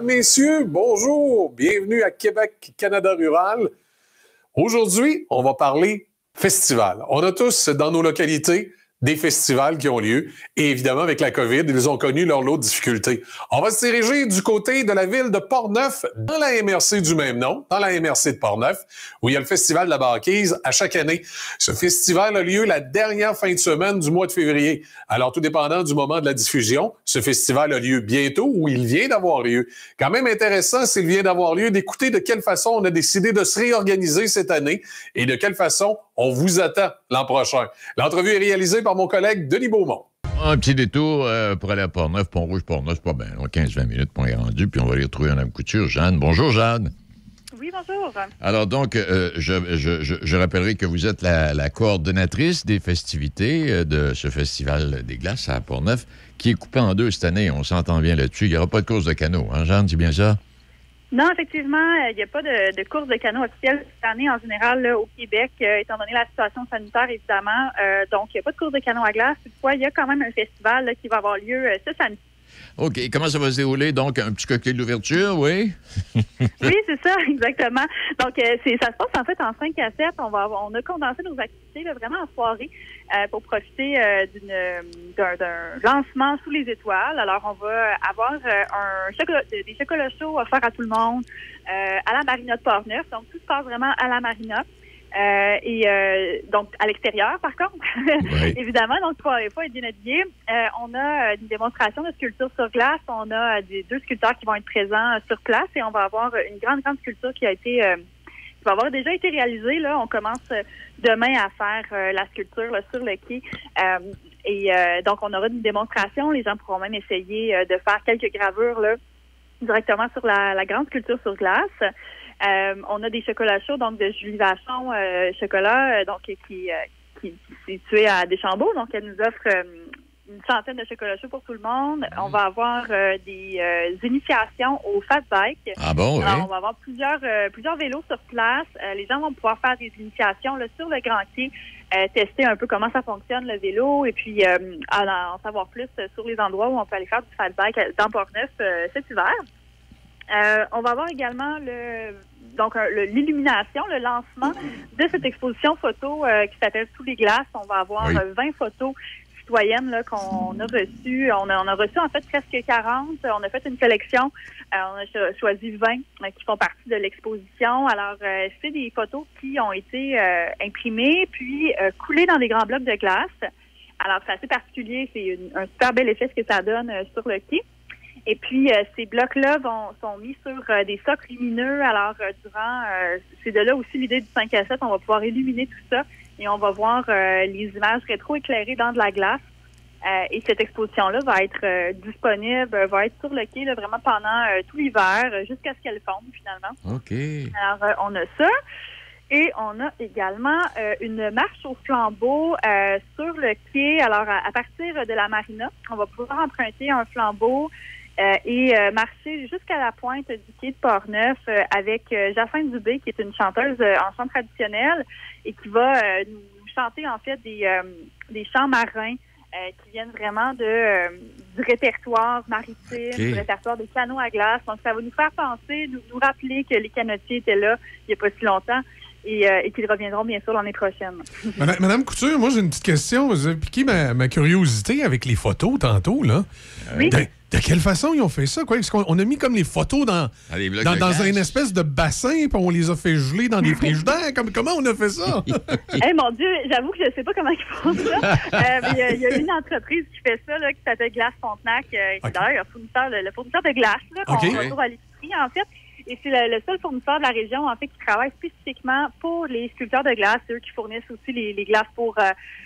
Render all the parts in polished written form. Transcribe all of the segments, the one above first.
Mesdames, Messieurs, bonjour. Bienvenue à Québec, Canada rural. Aujourd'hui, on va parler festival. On a tous dans nos localités des festivals qui ont lieu. Et évidemment, avec la COVID, ils ont connu leur lot de difficultés. On va se diriger du côté de la ville de Portneuf, dans la MRC du même nom, dans la MRC de Portneuf, où il y a le Festival de la banquise à chaque année. Ce festival a lieu la dernière fin de semaine du mois de février. Alors, tout dépendant du moment de la diffusion, ce festival a lieu bientôt ou il vient d'avoir lieu. Quand même intéressant, s'il vient d'avoir lieu, d'écouter de quelle façon on a décidé de se réorganiser cette année et de quelle façon on vous attend l'an prochain. L'entrevue est réalisée par mon collègue Denis Beaumont. Un petit détour pour aller à Portneuf, Pont-Rouge, Portneuf, c'est pas bien. 15-20 minutes, point est rendu, puis on va aller retrouver Mme Couture. Jeanne. Bonjour, Jeanne. Oui, bonjour. Alors donc, je rappellerai que vous êtes la coordonnatrice des festivités de ce Festival des glaces à Portneuf, qui est coupé en deux cette année. On s'entend bien là-dessus. Il n'y aura pas de course de canot, hein, Jeanne, c'est bien ça? Non, effectivement, il n'y a pas de course de canot officielle cette année en général là, au Québec, étant donné la situation sanitaire, évidemment. Donc, il n'y a pas de course de canot à glace. Toutefois, il y a quand même un festival là, qui va avoir lieu ce samedi. OK. Comment ça va se dérouler? Donc, un petit cocktail d'ouverture, oui? Oui, c'est ça, exactement. Donc, ça se passe en fait en 5 à 7. On a condensé nos activités là, vraiment en soirée pour profiter d'un lancement sous les étoiles. Alors, on va avoir des chocolats chauds offerts à tout le monde à la Marina de Portneuf. Donc, tout se passe vraiment à la Marina. Donc à l'extérieur par contre oui. Évidemment, donc il faut être bien habillé. On a une démonstration de sculpture sur glace. On a deux sculpteurs qui vont être présents sur place et on va avoir une grande sculpture qui va avoir déjà été réalisée là. On commence demain à faire la sculpture là, sur le quai donc on aura une démonstration. Les gens pourront même essayer de faire quelques gravures là directement sur la grande sculpture sur glace. On a des chocolats chauds, donc de Julie Vachon chocolat, donc qui est situé à Deschambault. Donc, elle nous offre une centaine de chocolats chauds pour tout le monde. On va avoir des initiations au fat bike. Ah bon, oui. Alors, on va avoir plusieurs vélos sur place. Les gens vont pouvoir faire des initiations là, sur le Grand Quai, tester un peu comment ça fonctionne le vélo et puis en savoir plus sur les endroits où on peut aller faire du fat bike dans Portneuf cet hiver. On va avoir également l'illumination, le lancement de cette exposition photo qui s'appelle Sous les glaces. On va avoir 20 photos citoyennes là, qu'on a reçues. On a reçu en fait presque 40. On a fait une collection. On a choisi 20 qui font partie de l'exposition. Alors, c'est des photos qui ont été imprimées puis coulées dans des grands blocs de glace. Alors, c'est assez particulier. C'est un super bel effet ce que ça donne sur le quai. Et puis, ces blocs-là sont mis sur des socles lumineux. Alors, c'est de là aussi l'idée du 5 à 7. On va pouvoir illuminer tout ça et on va voir les images rétro-éclairées dans de la glace. Et cette exposition-là va être disponible, va être sur le quai là, vraiment pendant tout l'hiver, jusqu'à ce qu'elle fonde, finalement. OK. Alors, on a ça. Et on a également une marche au flambeau sur le quai. Alors, à partir de la marina, on va pouvoir emprunter un flambeau et marcher jusqu'à la pointe du quai de Portneuf avec Jacinthe Dubé, qui est une chanteuse en chant traditionnel et qui va nous chanter en fait des chants marins qui viennent vraiment du répertoire maritime, du répertoire des canots à glace. Donc, ça va nous faire penser, nous rappeler que les canotiers étaient là il n'y a pas si longtemps et qu'ils reviendront bien sûr l'année prochaine. Madame Couture, moi j'ai une petite question. Vous avez piqué ma curiosité avec les photos tantôt, là. Oui. De quelle façon ils ont fait ça? Quoi? Parce qu'on a mis comme les photos dans une espèce de bassin, puis on les a fait geler dans des frigidaires. Comment on a fait ça? Mon Dieu, j'avoue que je ne sais pas comment ils font ça. Il y a une entreprise qui fait ça, là, qui s'appelle Glace Frontenac, qui est d'ailleurs le fournisseur de glace là, qu'on retrouve à l'épicerie, en fait. Et c'est le seul fournisseur de la région, en fait, qui travaille spécifiquement pour les sculpteurs de glace. C'est eux qui fournissent aussi les glaces pour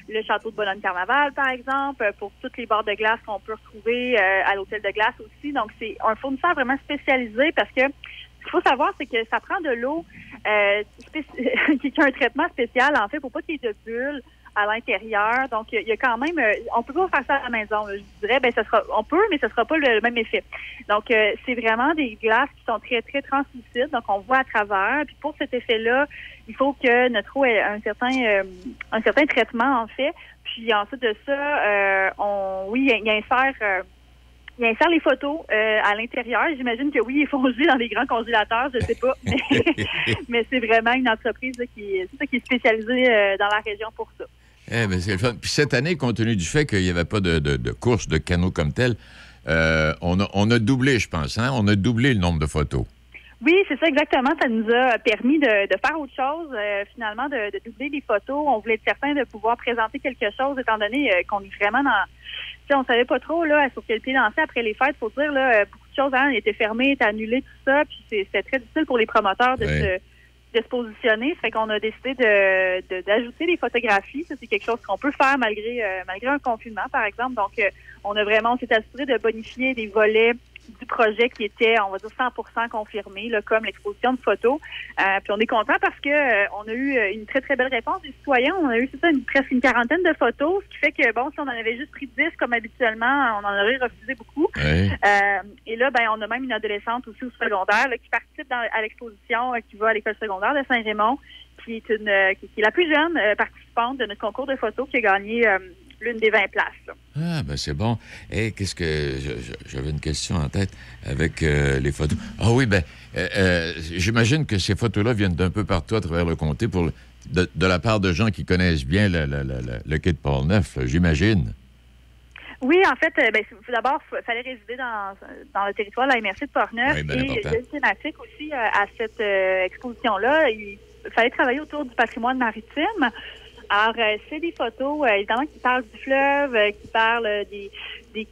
le château de Bologne-Carnaval, par exemple, pour toutes les barres de glace qu'on peut retrouver à l'hôtel de glace aussi. Donc, c'est un fournisseur vraiment spécialisé parce que ce qu'il faut savoir, c'est que ça prend de l'eau qui a un traitement spécial, en fait, pour pas qu'il y ait de bulles à l'intérieur. Donc, il y a quand même... on peut pas faire ça à la maison. Là. Je dirais, on peut, mais ce sera pas le même effet. Donc, c'est vraiment des glaces qui sont très, très translucides. Donc, on voit à travers. Puis, pour cet effet-là, il faut que notre eau ait un certain traitement, en fait. Puis, ensuite de ça, il insère Il insère les photos à l'intérieur. J'imagine que oui, ils font geler dans les grands congélateurs, je ne sais pas. Mais c'est vraiment une entreprise là, qui est spécialisée dans la région pour ça. Eh bien, c'est le fun. Puis cette année, compte tenu du fait qu'il n'y avait pas de course de canot comme tel, on a doublé, je pense. Hein? On a doublé le nombre de photos. Oui, c'est ça exactement. Ça nous a permis de faire autre chose, finalement, de doubler les photos. On voulait être certain de pouvoir présenter quelque chose, étant donné qu'on est vraiment dans... Tu sais, on savait pas trop là sur quel pied danser après les fêtes. Faut dire, là, beaucoup de choses étaient fermées, étaient annulées, tout ça. Puis c'était très difficile pour les promoteurs de se positionner. Ça fait qu'on a décidé d'ajouter des photographies. Ça, c'est quelque chose qu'on peut faire malgré un confinement, par exemple. Donc, on s'est assuré de bonifier des volets du projet qui était, on va dire, 100% confirmé, là, comme l'exposition de photos. Puis on est content parce que on a eu une très, très belle réponse des citoyens. On a eu, presque une quarantaine de photos, ce qui fait que, bon, si on en avait juste pris 10 comme habituellement, on en aurait refusé beaucoup. Oui. Et là, ben, on a même une adolescente aussi au secondaire là, qui participe à l'exposition, qui va à l'école secondaire de Saint-Raymond, qui est la plus jeune participante de notre concours de photos qui a gagné l'une des 20 places. Là. Ah, ben c'est bon. Et qu'est-ce que... J'avais une question en tête avec les photos. Ah oui, ben j'imagine que ces photos-là viennent d'un peu partout à travers le comté de la part de gens qui connaissent bien le quai de Port-Neuf, j'imagine. Oui, en fait, d'abord, il fallait résider dans le territoire de la MRC de Port-Neuf. Oui, et il y a une thématique aussi à cette exposition-là. Il fallait travailler autour du patrimoine maritime. Alors, c'est des photos, évidemment, qui parlent du fleuve, qui parlent des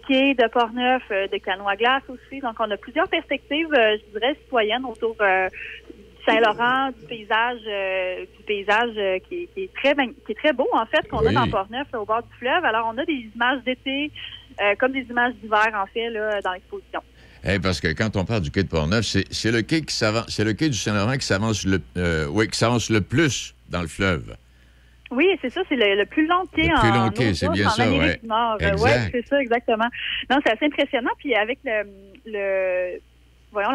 quais de Port-Neuf, de canots à glace aussi. Donc, on a plusieurs perspectives, je dirais, citoyennes autour du Saint-Laurent, du paysage qui est très beau, en fait, qu'on a dans Port-Neuf, au bord du fleuve. Alors, on a des images d'été, comme des images d'hiver, en fait, là, dans l'exposition. Parce que quand on parle du quai de Port-Neuf, c'est le quai c'est le quai du Saint-Laurent qui s'avance le plus dans le fleuve. Oui, c'est ça, c'est le plus long quai le plus long quai, c'est bien ça, oui. Oui, c'est ça, exactement. Non, c'est assez impressionnant. Puis avec la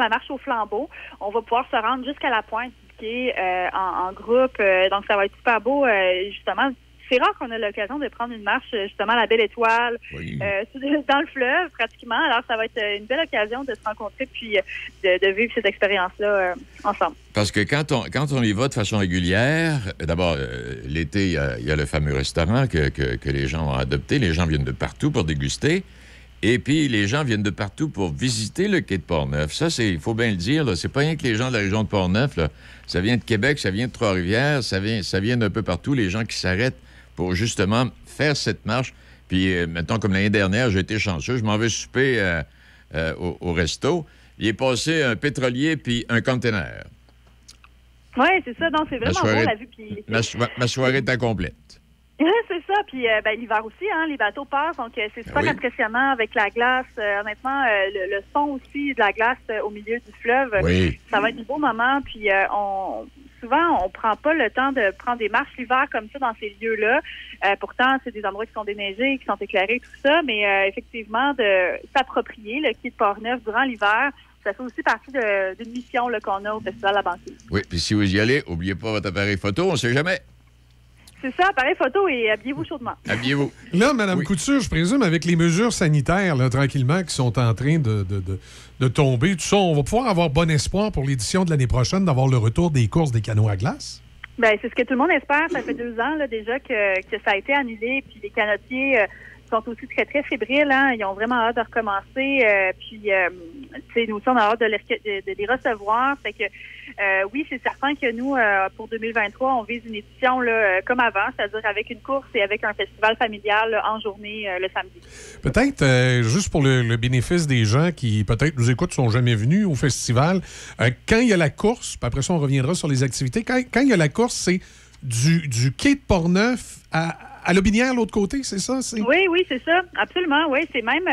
marche au flambeau, on va pouvoir se rendre jusqu'à la pointe du quai en groupe. Donc, ça va être super beau, justement. C'est rare qu'on ait l'occasion de prendre une marche, justement, à la Belle Étoile, dans le fleuve, pratiquement. Alors, ça va être une belle occasion de se rencontrer puis de vivre cette expérience-là ensemble. Parce que quand on y va de façon régulière, d'abord, l'été, il y a le fameux restaurant que les gens ont adopté. Les gens viennent de partout pour déguster. Et puis, les gens viennent de partout pour visiter le quai de Port-Neuf. Ça, il faut bien le dire, là, c'est pas rien que les gens de la région de Port-Neuf. Là. Ça vient de Québec, ça vient de Trois-Rivières, ça vient d'un peu partout, les gens qui s'arrêtent pour justement faire cette marche. Puis, mettons, comme l'année dernière, j'ai été chanceux, je m'en vais souper au resto. Il est passé un pétrolier puis un conteneur. Oui, c'est ça. Non, c'est vraiment beau, la vue. Puis... Ma soirée était complète. C'est ça. Puis l'hiver aussi, les bateaux passent. Donc, c'est super impressionnant avec la glace. Honnêtement, le son aussi de la glace au milieu du fleuve, ça va être un beau moment. Puis, souvent, on prend pas le temps de prendre des marches l'hiver comme ça dans ces lieux-là. Pourtant, c'est des endroits qui sont déneigés, qui sont éclairés, tout ça. Mais effectivement, de s'approprier le quai de Port-Neuf durant l'hiver, ça fait aussi partie d'une mission là, qu'on a au Festival La Banquise. Oui, puis si vous y allez, n'oubliez pas votre appareil photo, on ne sait jamais. C'est ça, appareil photo et habillez-vous chaudement. Habillez-vous. Là, Mme Couture, je présume, avec les mesures sanitaires, là, tranquillement, qui sont en train de tomber, tout ça, on va pouvoir avoir bon espoir pour l'édition de l'année prochaine d'avoir le retour des courses des canots à glace? Bien, c'est ce que tout le monde espère. Ça fait 2 ans là, déjà que ça a été annulé, puis les canotiers sont aussi très, très fébriles. Hein. Ils ont vraiment hâte de recommencer. Nous aussi, on a hâte de les recevoir. Fait que, oui, c'est certain que nous, pour 2023, on vise une édition là, comme avant, c'est-à-dire avec une course et avec un festival familial là, en journée le samedi. Peut-être, juste pour le bénéfice des gens qui, peut-être, nous écoutent, sont jamais venus au festival, quand il y a la course, puis après ça, on reviendra sur les activités, quand il y a la course, c'est du quai de Port-Neuf à Lobinière, l'autre côté, c'est ça? Oui, c'est ça. Absolument, oui. C'est même...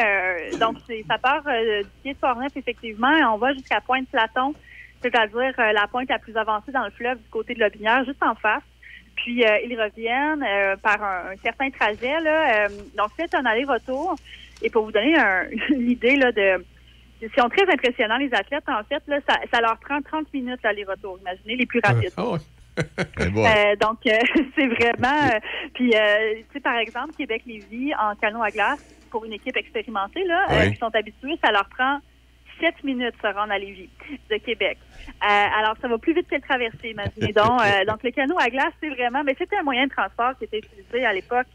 donc, ça part du quai de Port-Neuf, effectivement, et on va jusqu'à Pointe-Platon, c'est-à-dire la pointe la plus avancée dans le fleuve du côté de Lobinière, juste en face. Puis, ils reviennent par un certain trajet. Là, donc, c'est un aller-retour. Et pour vous donner une idée là, ils sont très impressionnants, les athlètes. En fait, là, ça leur prend 30 minutes l'aller-retour. Imaginez, les plus rapides. Donc, c'est vraiment... Puis, tu sais, par exemple, Québec-Lévis, en canot à glace, pour une équipe expérimentée, là, qui sont habitués, ça leur prend 7 minutes se rendre à Lévis, de Québec. Alors, ça va plus vite que le traversée, imaginez donc. Donc, le canot à glace, c'est vraiment... Mais c'était un moyen de transport qui était utilisé à l'époque,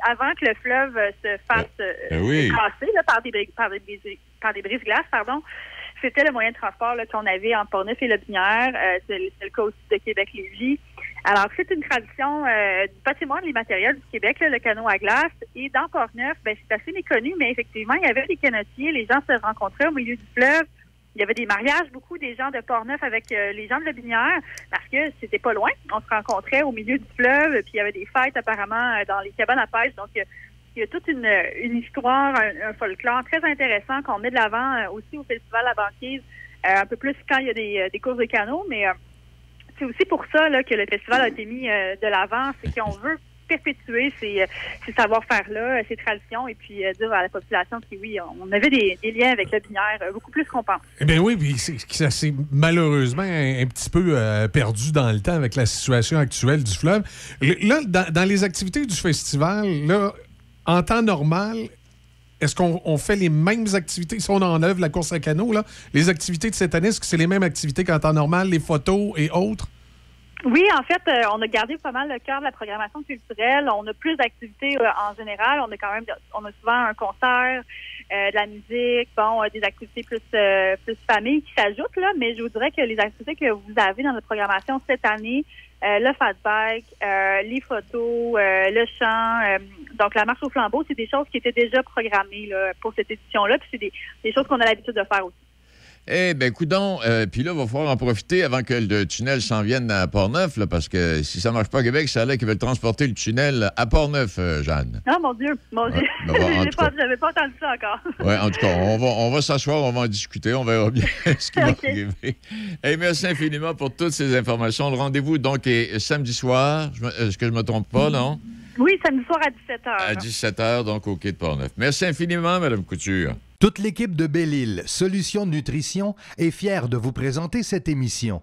avant que le fleuve se fasse casser là, par des brise-glaces, pardon. C'était le moyen de transport là, qu'on avait en Portneuf et Lobinière. C'est le cas aussi de Québec-Lévis. Alors, c'est une tradition du patrimoine immatériel du Québec, là, le canot à glace. Et dans Portneuf, ben, c'est assez méconnu, mais effectivement, il y avait des canotiers. Les gens se rencontraient au milieu du fleuve. Il y avait des mariages, beaucoup des gens de Portneuf avec les gens de Lobinière, parce que c'était pas loin. On se rencontrait au milieu du fleuve, puis il y avait des fêtes apparemment dans les cabanes à pêche. Donc, il y a toute une histoire, un folklore très intéressant qu'on met de l'avant aussi au Festival La Banquise, un peu plus quand il y a des courses de canot, mais c'est aussi pour ça là, que le festival a été mis de l'avant, c'est qu'on veut perpétuer ces savoir-faire-là, ces traditions, et puis dire à la population que oui, on avait des liens avec la Binière beaucoup plus qu'on pense. Eh bien oui, puis ça s'est malheureusement un petit peu perdu dans le temps avec la situation actuelle du fleuve. Là, dans les activités du festival, là, en temps normal, est-ce qu'on fait les mêmes activités? Si on enlève la course à canot, là, les activités de cette année, est-ce que c'est les mêmes activités qu'en temps normal, les photos et autres? Oui, en fait, on a gardé pas mal le cœur de la programmation culturelle. On a plus d'activités en général. On a souvent un concert, de la musique, des activités plus famille qui s'ajoutent, là. Mais je vous dirais que les activités que vous avez dans notre programmation cette année, le fat bike, les photos, le chant, donc la marche au flambeau, c'est des choses qui étaient déjà programmées là, pour cette édition-là. Puis c'est des choses qu'on a l'habitude de faire aussi. Eh bien, coudonc, puis là, il va falloir en profiter avant que le tunnel s'en vienne à Portneuf, là, parce que si ça ne marche pas à Québec, c'est là qu'ils veulent transporter le tunnel à Portneuf, Jeanne. Ah, mon Dieu. Ouais, j'avais pas entendu ça encore. Oui, en tout cas, on va s'asseoir, on va en discuter, on verra bien ce qui va arriver. Hey, merci infiniment pour toutes ces informations. Le rendez-vous, donc, est samedi soir. Est-ce que je ne me trompe pas, non? Oui, samedi soir à 17h. À 17h, donc, au quai de Portneuf. Merci infiniment, Mme Couture. Toute l'équipe de Belle-Île Solutions Nutrition est fière de vous présenter cette émission.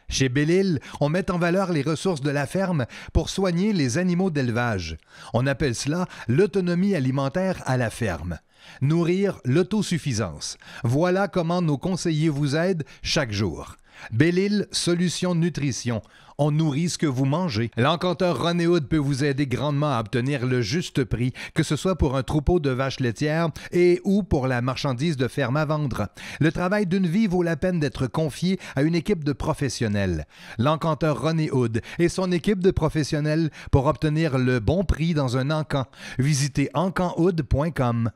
Chez Belle-Île, on met en valeur les ressources de la ferme pour soigner les animaux d'élevage. On appelle cela l'autonomie alimentaire à la ferme. Nourrir l'autosuffisance. Voilà comment nos conseillers vous aident chaque jour. Belle-Île Solutions Nutrition. On nourrit ce que vous mangez. L'encanteur René Hood peut vous aider grandement à obtenir le juste prix, que ce soit pour un troupeau de vaches laitières et ou pour la marchandise de ferme à vendre. Le travail d'une vie vaut la peine d'être confié à une équipe de professionnels. L'encanteur René Hood et son équipe de professionnels pour obtenir le bon prix dans un encan. Visitez encanhood.com.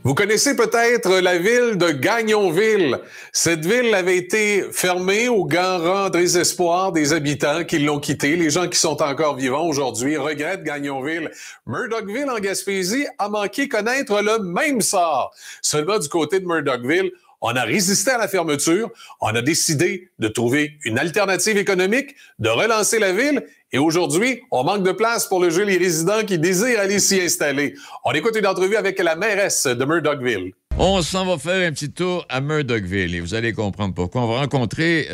Vous connaissez peut-être la ville de Gagnonville. Cette ville avait été fermée au grand désespoir des habitants qui l'ont quittée. Les gens qui sont encore vivants aujourd'hui regrettent Gagnonville. Murdochville, en Gaspésie, a manqué connaître le même sort. Seulement du côté de Murdochville, on a résisté à la fermeture, on a décidé de trouver une alternative économique, de relancer la ville, et aujourd'hui, on manque de place pour loger les résidents qui désirent aller s'y installer. On écoute une entrevue avec la mairesse de Murdochville. On s'en va faire un petit tour à Murdochville et vous allez comprendre pourquoi. On va rencontrer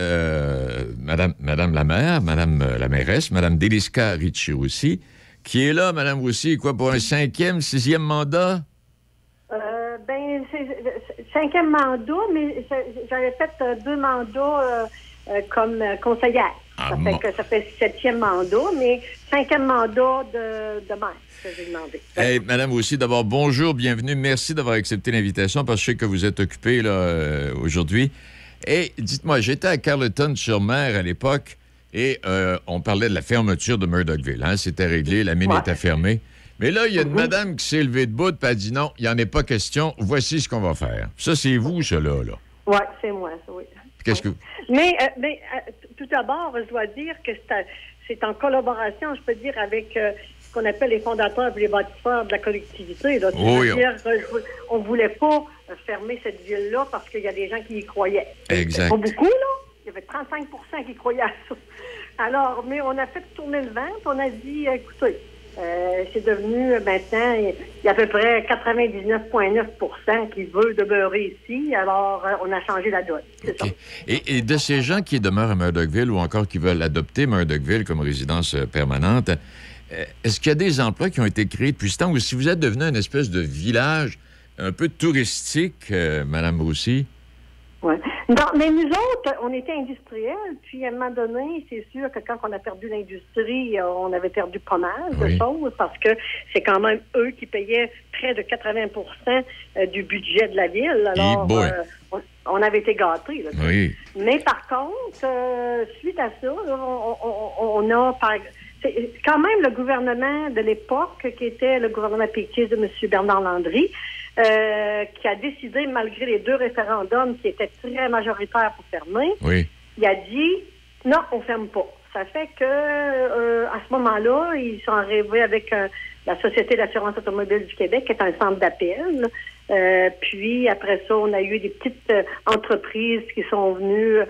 Madame la maire, Madame la mairesse, Madame Deliska Ritchie aussi, qui est là, Madame Roussy, quoi, pour un 5e, 6e mandat? C'est 5e mandat, mais j'avais fait 2 mandats comme conseillère. Ça fait 7e mandat, mais 5e mandat de maire que j'ai demandé. Hey, Madame aussi, d'abord, bonjour, bienvenue. Merci d'avoir accepté l'invitation parce que je sais que vous êtes occupée là, aujourd'hui. Et dites-moi, j'étais à Carleton-sur-Mer à l'époque et on parlait de la fermeture de Murdochville. Hein? C'était réglé, la mine était fermée. Mais là, il y a une madame qui s'est levée debout et a dit non, il n'y en est pas question, voici ce qu'on va faire. Ça, c'est vous, cela, là? Oui, c'est moi, oui. Qu'est-ce que... Mais tout d'abord, je dois dire que c'est en collaboration, je peux dire, avec ce qu'on appelle les fondateurs et les bâtisseurs de la collectivité. Là. Oui, on ne voulait pas fermer cette ville-là parce qu'il y a des gens qui y croyaient. Exact. Pas beaucoup, là. Il y avait 35 qui croyaient à ça. Alors, mais on a fait tourner le ventre. On a dit, écoutez, c'est devenu maintenant, il y a à peu près 99,9 qui veut demeurer ici. Alors, on a changé la donne. C'est okay. ça. Et de ces gens qui demeurent à Murdochville ou encore qui veulent adopter Murdochville comme résidence permanente, est-ce qu'il y a des emplois qui ont été créés depuis ce temps ou si vous êtes devenu une espèce de village un peu touristique, Mme Roussy? Oui. Non, mais nous autres, on était industriels, puis à un moment donné, c'est sûr que quand on a perdu l'industrie, on avait perdu pas mal de choses, parce que c'est quand même eux qui payaient près de 80 du budget de la ville. Alors, on avait été gâtés. Là, oui. Mais par contre, suite à ça, là, on a... C'est quand même le gouvernement de l'époque, qui était le gouvernement péquiste de M. Bernard Landry, qui a décidé, malgré les 2 référendums qui étaient très majoritaires pour fermer, il a dit non, on ferme pas. Ça fait que à ce moment-là, ils sont arrivés avec la Société d'assurance automobile du Québec, qui est un centre d'appel. Puis après ça, on a eu des petites entreprises qui sont venues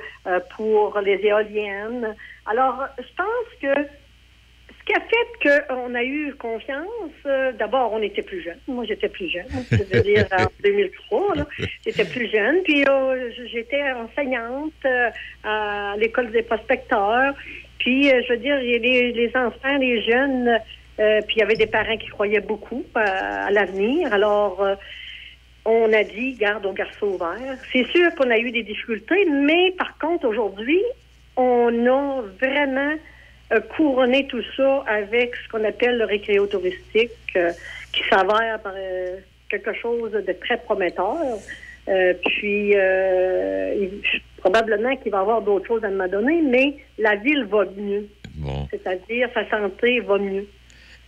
pour les éoliennes. Alors, je pense que ce qui a fait qu'on a eu confiance, d'abord, on était plus jeunes. Moi, j'étais plus jeune. Je veux dire, en 2003, là, j'étais plus jeune. Puis j'étais enseignante à l'École des prospecteurs. Puis, je veux dire, les enfants, les jeunes, puis il y avait des parents qui croyaient beaucoup à l'avenir. Alors, on a dit, garde au garçon ouvert. C'est sûr qu'on a eu des difficultés, mais par contre, aujourd'hui, on a vraiment... couronner tout ça avec ce qu'on appelle le récréo touristique, qui s'avère quelque chose de très prometteur. Puis, probablement qu'il va y avoir d'autres choses à un moment donné, mais la ville va mieux. Bon. C'est-à-dire, sa santé va mieux.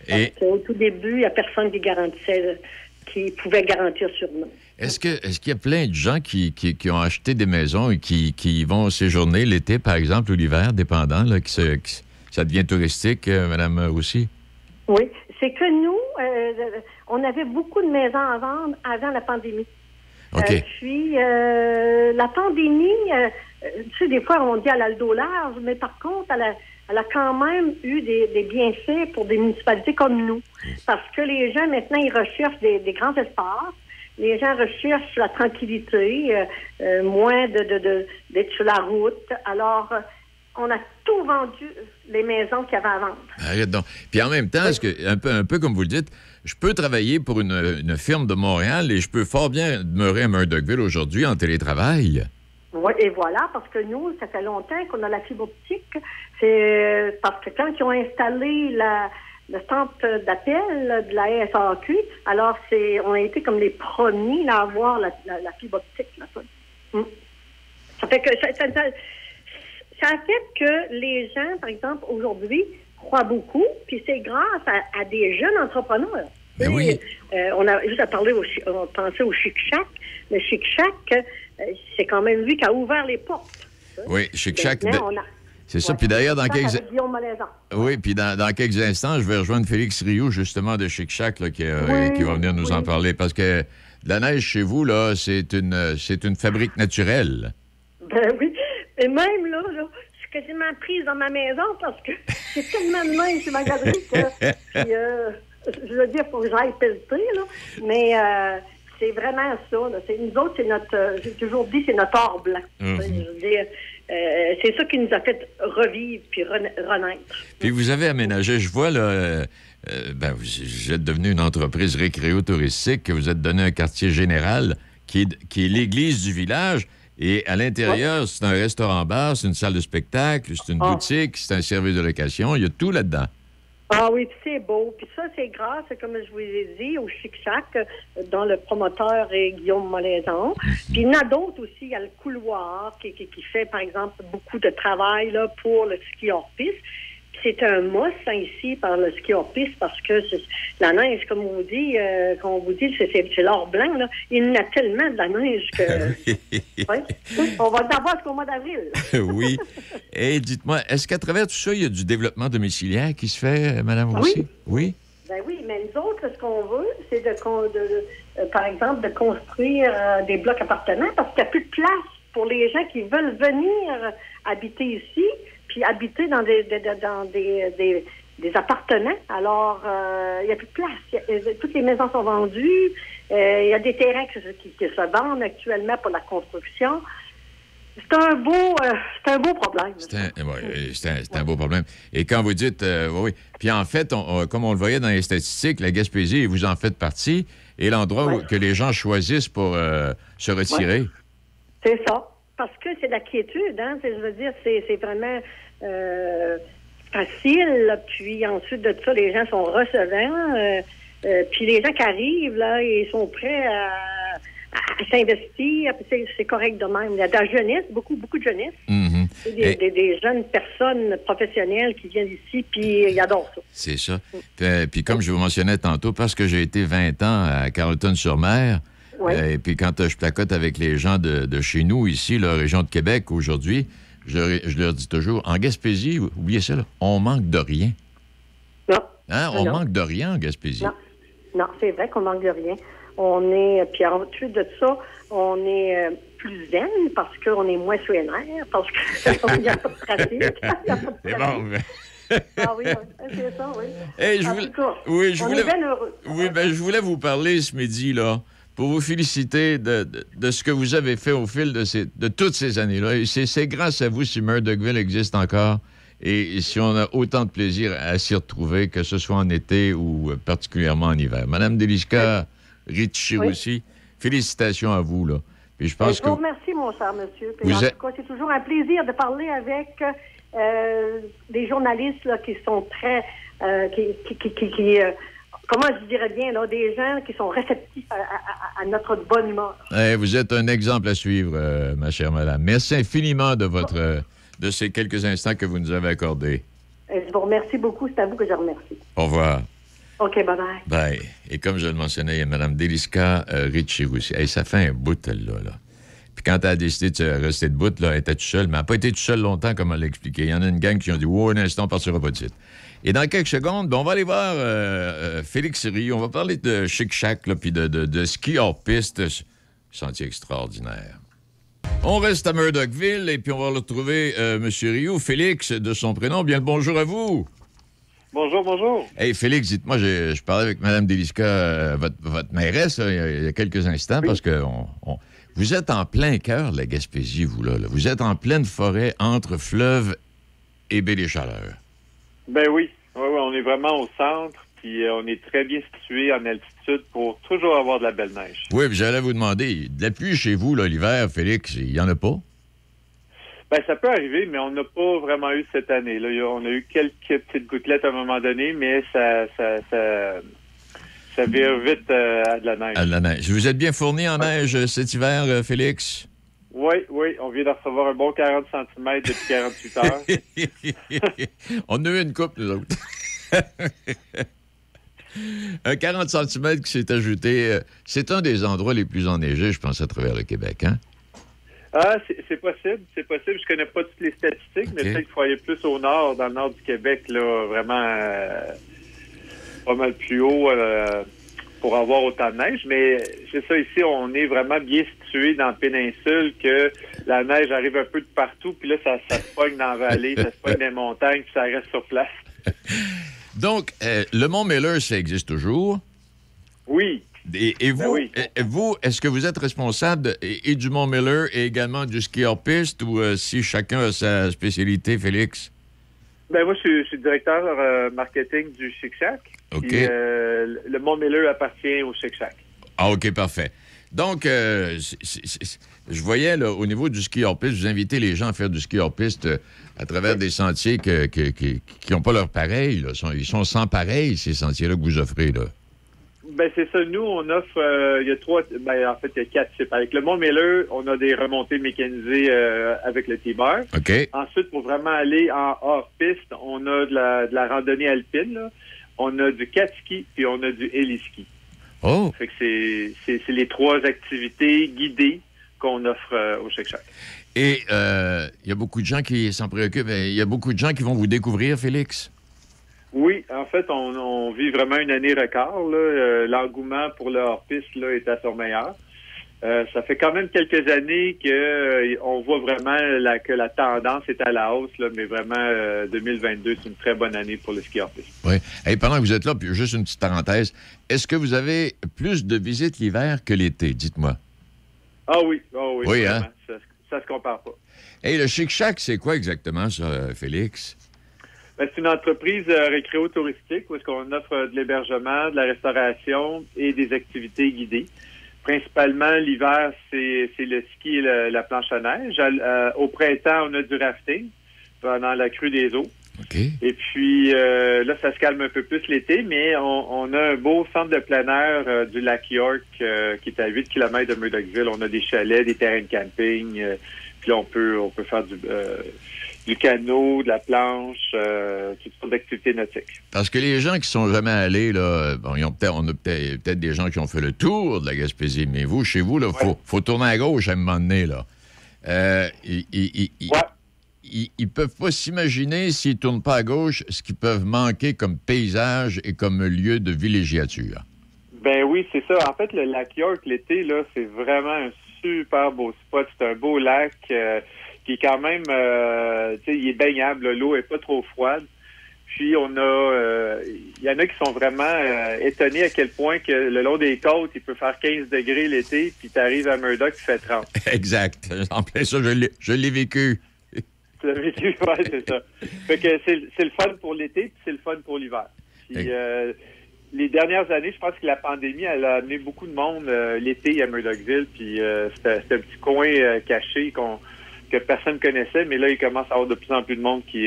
Parce qu'au tout début, il n'y a personne qui pouvait garantir sur nous. Est-ce qu'il y a plein de gens qui ont acheté des maisons et qui vont séjourner l'été, par exemple, ou l'hiver, dépendant, là, ça devient touristique, Mme Roussy? Oui. C'est que nous, on avait beaucoup de maisons à vendre avant la pandémie. OK. Puis, la pandémie, tu sais, des fois, on dit elle a le dos large, mais par contre, elle a quand même eu des bienfaits pour des municipalités comme nous. Parce que les gens, maintenant, ils recherchent des grands espaces. Les gens recherchent la tranquillité, moins d'être sur la route. Alors... on a tout vendu, les maisons qu'il y avait à vendre. Arrête donc. Puis en même temps, un peu comme vous le dites, je peux travailler pour une firme de Montréal et je peux fort bien demeurer à Murdochville aujourd'hui en télétravail. Oui, et voilà, parce que nous, ça fait longtemps qu'on a la fibre optique. C'est parce que quand ils ont installé le centre d'appel de la SAQ, alors on a été comme les premiers à avoir la fibre optique. Là. Ça fait que... Ça fait que les gens, par exemple, aujourd'hui, croient beaucoup, puis c'est grâce à des jeunes entrepreneurs. Ben oui. On a juste à penser au Chic Shack. Le Chic Shack, c'est quand même lui qui a ouvert les portes. Oui, Chic Shack. C'est ça. Ouais, puis d'ailleurs, dans quelques... Oui, puis dans quelques instants, je vais rejoindre Félix Rioux, justement, de Chic Shack, là, qui va venir nous en parler. Parce que de la neige chez vous, là, c'est une fabrique naturelle. Ben oui. Et même, là, je suis quasiment prise dans ma maison parce que c'est tellement de neige sur ma galerie que, je veux dire, il faut que j'aille pelleter, là. Mais c'est vraiment ça, là. Nous autres, c'est notre, j'ai toujours dit, c'est notre or blanc. Mm-hmm. Je veux dire, c'est ça qui nous a fait revivre puis renaître. Puis vous avez aménagé, je vois, là, vous êtes devenu une entreprise récréo-touristique, que vous êtes donné un quartier général qui est l'église du village. Et à l'intérieur, c'est un restaurant-bar, c'est une salle de spectacle, c'est une boutique, c'est un service de location. Il y a tout là-dedans. Ah oui, c'est beau. Puis ça, c'est grâce, comme je vous ai dit, au Chic Shack, dont le promoteur est Guillaume Molaison. Puis il y en a d'autres aussi. Il y a le couloir qui fait, par exemple, beaucoup de travail là, pour le ski hors-piste. C'est un must ici par le ski hors-piste parce que la neige, comme on vous dit, c'est l'or blanc. Là. Il y en a tellement de la neige que... on va en avoir jusqu'au mois d'avril. Oui. Et dites-moi, est-ce qu'à travers tout ça, il y a du développement domiciliaire qui se fait, Mme Roussy? Oui. mais nous autres, ce qu'on veut, c'est par exemple, de construire des blocs appartements parce qu'il n'y a plus de place pour les gens qui veulent venir habiter ici, puis habiter dans des appartements. Alors, il n'y a plus de place. Toutes les maisons sont vendues. Il y a des terrains qui se vendent actuellement pour la construction. C'est un beau problème. C'est un beau problème. Et quand vous dites, oui, puis en fait, comme on le voyait dans les statistiques, la Gaspésie, vous en faites partie, et l'endroit que les gens choisissent pour se retirer. Ouais. C'est ça. Parce que c'est de la quiétude, hein. Je veux dire, c'est vraiment facile. Puis ensuite de ça, les gens sont recevants. Puis les gens qui arrivent, là, ils sont prêts à s'investir. C'est correct de même. Il y a de la jeunesse, beaucoup de jeunesse. Mm-hmm. Des jeunes personnes professionnelles qui viennent ici, puis ils adorent ça. C'est ça. Puis comme je vous mentionnais tantôt, parce que j'ai été 20 ans à Carleton-sur-Mer, et puis quand je placote avec les gens de chez nous, ici, la région de Québec, aujourd'hui, je leur dis toujours, en Gaspésie, oubliez ça, là, on manque de rien. Non. Hein? On manque de rien en Gaspésie. Non, c'est vrai qu'on manque de rien. Puis ensuite de ça, on est plus zen parce qu'on est moins sur les nerfs, parce qu'il n'y a pas de trafic. C'est bon, mais... Ah oui, c'est ça, oui. Hey, est bien heureux. Oui, je voulais vous parler ce midi, là, pour vous féliciter de ce que vous avez fait au fil de toutes ces années-là. Et c'est grâce à vous si Murdochville existe encore et si on a autant de plaisir à s'y retrouver, que ce soit en été ou particulièrement en hiver. Madame Deliska Ritchie-Roussy, félicitations à vous, là. Puis je pense je vous remercie, mon cher monsieur. Puis en tout cas, c'est toujours un plaisir de parler avec des journalistes là, qui sont très... comment je dirais bien, là, des gens qui sont réceptifs à notre bonne humeur. Vous êtes un exemple à suivre, ma chère madame. Merci infiniment de ces quelques instants que vous nous avez accordés. Je vous remercie beaucoup. C'est à vous que je remercie. Au revoir. OK, bye-bye. Bye. Et comme je le mentionnais, il y a Mme Deliska Ritchie-Roussy. Ça fait un bout, elle-là. Là. Puis quand elle a décidé de rester debout, là, elle était toute seule. Mais elle n'a pas été toute seule longtemps, comme elle l'a expliqué. Il y en a une gang qui ont dit « Wow, un instant, on partira pas de suite. » Et dans quelques secondes, on va aller voir Félix Rioux. On va parler de Chic-Chac, puis de ski hors piste. Sentier extraordinaire. On reste à Murdochville et puis on va retrouver M. Rioux, Félix, de son prénom. Bien le bonjour à vous. Bonjour. Hey, Félix, dites-moi, je parlais avec Mme Deliska, votre mairesse, il y a quelques instants, parce que vous êtes en plein cœur de la Gaspésie, vous, là. Vous êtes en pleine forêt entre fleuve et Baie-des-Chaleurs. Ben oui, on est vraiment au centre, puis on est très bien situé en altitude pour toujours avoir de la belle neige. Oui, puis j'allais vous demander, de la pluie chez vous, là, l'hiver, Félix, il n'y en a pas? Ben, ça peut arriver, mais on n'a pas vraiment eu cette année. Là, on a eu quelques petites gouttelettes à un moment donné, mais ça vire vite à de la neige. À de la neige. Vous êtes bien fourni en neige cet hiver, Félix? Oui, on vient de recevoir un bon 40 cm depuis 48 heures. On a eu une coupe, nous autres. Un 40 cm qui s'est ajouté. C'est un des endroits les plus enneigés, je pense, à travers le Québec, hein? Ah, c'est possible. Je connais pas toutes les statistiques, mais peut-être qu'il faut aller plus au nord, dans le nord du Québec, là, vraiment pas mal plus haut pour avoir autant de neige. Mais c'est ça, ici, on est vraiment bien situé dans la péninsule, que la neige arrive un peu de partout, puis là, ça se pogne dans la vallée, ça se pogne dans les montagnes, puis ça reste sur place. Donc, le Mont Miller, ça existe toujours? Oui. Et vous, est-ce que vous êtes responsable et du Mont Miller et également du ski hors piste, ou si chacun a sa spécialité, Félix? Ben moi, je suis directeur marketing du Chic-Chac. OK. Puis, le Mont Miller appartient au Chic-Chac. Ah, OK, parfait. Donc, je voyais, là, au niveau du ski hors piste, vous invitez les gens à faire du ski hors piste à travers des sentiers qui n'ont pas leur pareil. Là. Ils sont sans pareil, ces sentiers-là que vous offrez, là. Ben c'est ça. Nous, on offre, il y a 3, en fait, il y a 4 types. Avec le Mont Miller, on a des remontées mécanisées avec le T-Bar. OK. Ensuite, pour vraiment aller en hors-piste, on a de la randonnée alpine, là. On a du cat-ski, puis on a du héliski. Oh! Fait que c'est les 3 activités guidées qu'on offre au Chic-Chac. Et il y a beaucoup de gens qui s'en préoccupent. Il y a beaucoup de gens qui vont vous découvrir, Félix? Oui, en fait, on vit vraiment une année record. L'engouement pour le hors-piste là, est à son meilleur. Ça fait quand même quelques années que on voit vraiment que la tendance est à la hausse, là, mais vraiment 2022, c'est une très bonne année pour le ski hors-piste. Oui. Et pendant que vous êtes là, puis juste une petite parenthèse, est-ce que vous avez plus de visites l'hiver que l'été? Dites-moi. Ah oui, oui, hein? Ça se compare pas. Et le Chic Shack, c'est quoi exactement ça, Félix? Ben, c'est une entreprise récréo-touristique où est-ce qu'on offre de l'hébergement, de la restauration et des activités guidées. Principalement, l'hiver, c'est le ski et la planche à neige. Au printemps, on a du rafting pendant la crue des eaux. Okay. Et puis, là, ça se calme un peu plus l'été, mais on a un beau centre de plein air du lac York qui est à 8 km de Murdochville. On a des chalets, des terrains de camping. Puis là, on peut faire du canot, de la planche, toutes sortes d'activités nautiques. Parce que les gens qui sont jamais allés, là, bon, on a peut-être des gens qui ont fait le tour de la Gaspésie, mais vous, chez vous, là, faut tourner à gauche à un moment donné, là. Ils peuvent pas s'imaginer, s'ils tournent pas à gauche, ce qu'ils peuvent manquer comme paysage et comme lieu de villégiature. Ben oui, c'est ça. En fait, le lac York, l'été, là, c'est vraiment un super beau spot. C'est un beau lac qui est quand même, tu sais, il est baignable. L'eau est pas trop froide. Puis il y en a qui sont vraiment étonnés à quel point que le long des côtes, il peut faire 15 degrés l'été, puis tu arrives à Murdoch, il fait 30. Exact. En plein ça, je l'ai vécu. Tu l'as vécu, oui, c'est ça. Fait que c'est le fun pour l'été, puis c'est le fun pour l'hiver. Puis les dernières années, je pense que la pandémie, elle a amené beaucoup de monde l'été à Murdochville, puis c'était un petit coin caché que personne connaissait, mais là, il commence à avoir de plus en plus de monde qui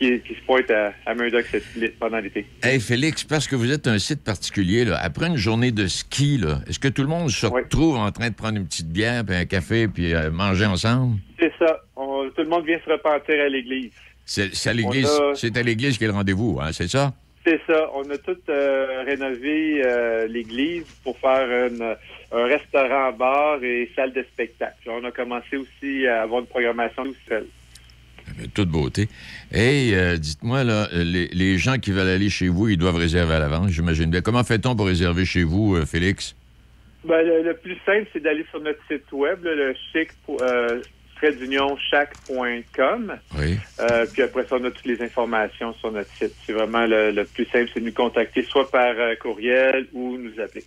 se pointe à Murdoch pendant l'été. Hey Félix, parce que vous êtes un site particulier, là, après une journée de ski, là, est-ce que tout le monde se retrouve en train de prendre une petite bière, puis un café, puis manger ensemble? C'est ça. Tout le monde vient se repentir à l'église. C'est à l'église, c'est à l'église qu'il y a le rendez-vous, hein, c'est ça? C'est ça. On a tout rénové l'église pour faire un restaurant-bar et salle de spectacle. Puis on a commencé aussi à avoir une programmation tout seul. Toute beauté. Hey, dites-moi, là, les gens qui veulent aller chez vous, ils doivent réserver à l'avance, j'imagine bien. Comment fait-on pour réserver chez vous, Félix? Ben, le plus simple, c'est d'aller sur notre site web, là, le chic-shack.com. Oui. Puis après ça, on a toutes les informations sur notre site. C'est vraiment le plus simple, c'est de nous contacter soit par courriel ou nous appeler.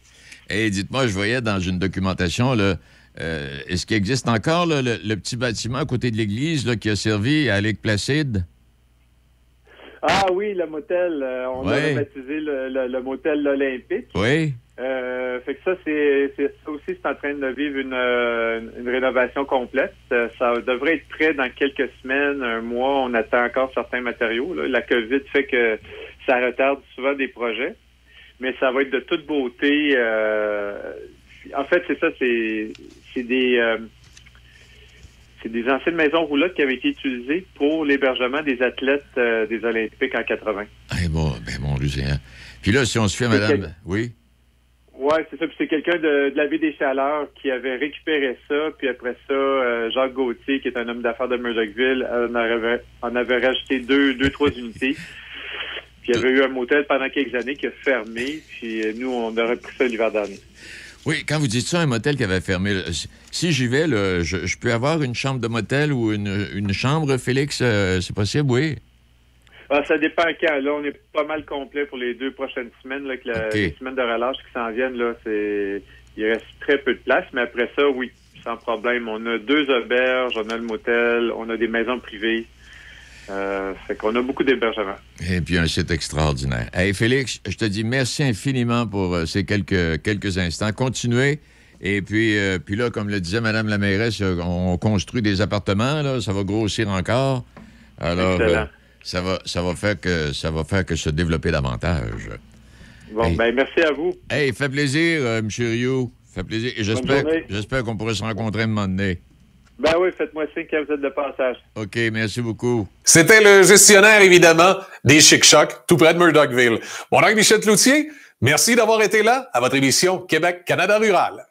Hey, dites-moi, je voyais dans une documentation, là, est-ce qu'il existe encore là, le petit bâtiment à côté de l'église là, qui a servi à Lake Placide? Ah oui, le motel. On a baptisé le motel l'Olympique. Oui. Fait que ça, ça aussi, c'est en train de vivre une rénovation complète. Ça devrait être prêt dans quelques semaines, un mois. On attend encore certains matériaux. Là. La COVID fait que ça retarde souvent des projets. Mais ça va être de toute beauté. En fait, c'est ça, c'est des anciennes maisons roulottes qui avaient été utilisées pour l'hébergement des athlètes des Olympiques en 80. Ah, bon, Lucien. Puis là, si on se fait, madame... Oui? Oui, c'est ça. Puis c'est quelqu'un de la Baie des Chaleurs qui avait récupéré ça. Puis après ça, Jacques Gauthier, qui est un homme d'affaires de Murdochville, en avait rajouté trois unités. Puis il y avait eu un motel pendant quelques années qui a fermé. Puis nous, on a repris ça l'hiver dernier. Oui, quand vous dites ça, un motel qui avait fermé, si j'y vais, là, je peux avoir une chambre de motel ou une chambre, Félix? C'est possible, oui? Ah, ça dépend quand. Là, on est pas mal complet pour les 2 prochaines semaines. Là, les semaines de relâche qui s'en viennent, là, il reste très peu de place. Mais après ça, oui, sans problème. On a 2 auberges, on a le motel, on a des maisons privées. Fait qu'on a beaucoup d'hébergements. Et puis un site extraordinaire. Hey Félix, je te dis merci infiniment pour ces quelques instants. Continuez. Et puis là, comme le disait Mme la mairesse, on construit des appartements, là, ça va grossir encore. Alors, ça va faire que se développer davantage. Bon, merci à vous. Hey, fait plaisir, M. Rioux. Fait plaisir. Et j'espère qu'on pourrait se rencontrer un moment donné. Ben oui, faites-moi signe quand vous êtes de passage. OK, merci beaucoup. C'était le gestionnaire, évidemment, des Chic Shack, tout près de Murdochville. Mon nom est Michel Cloutier. Merci d'avoir été là à votre émission Québec-Canada rural.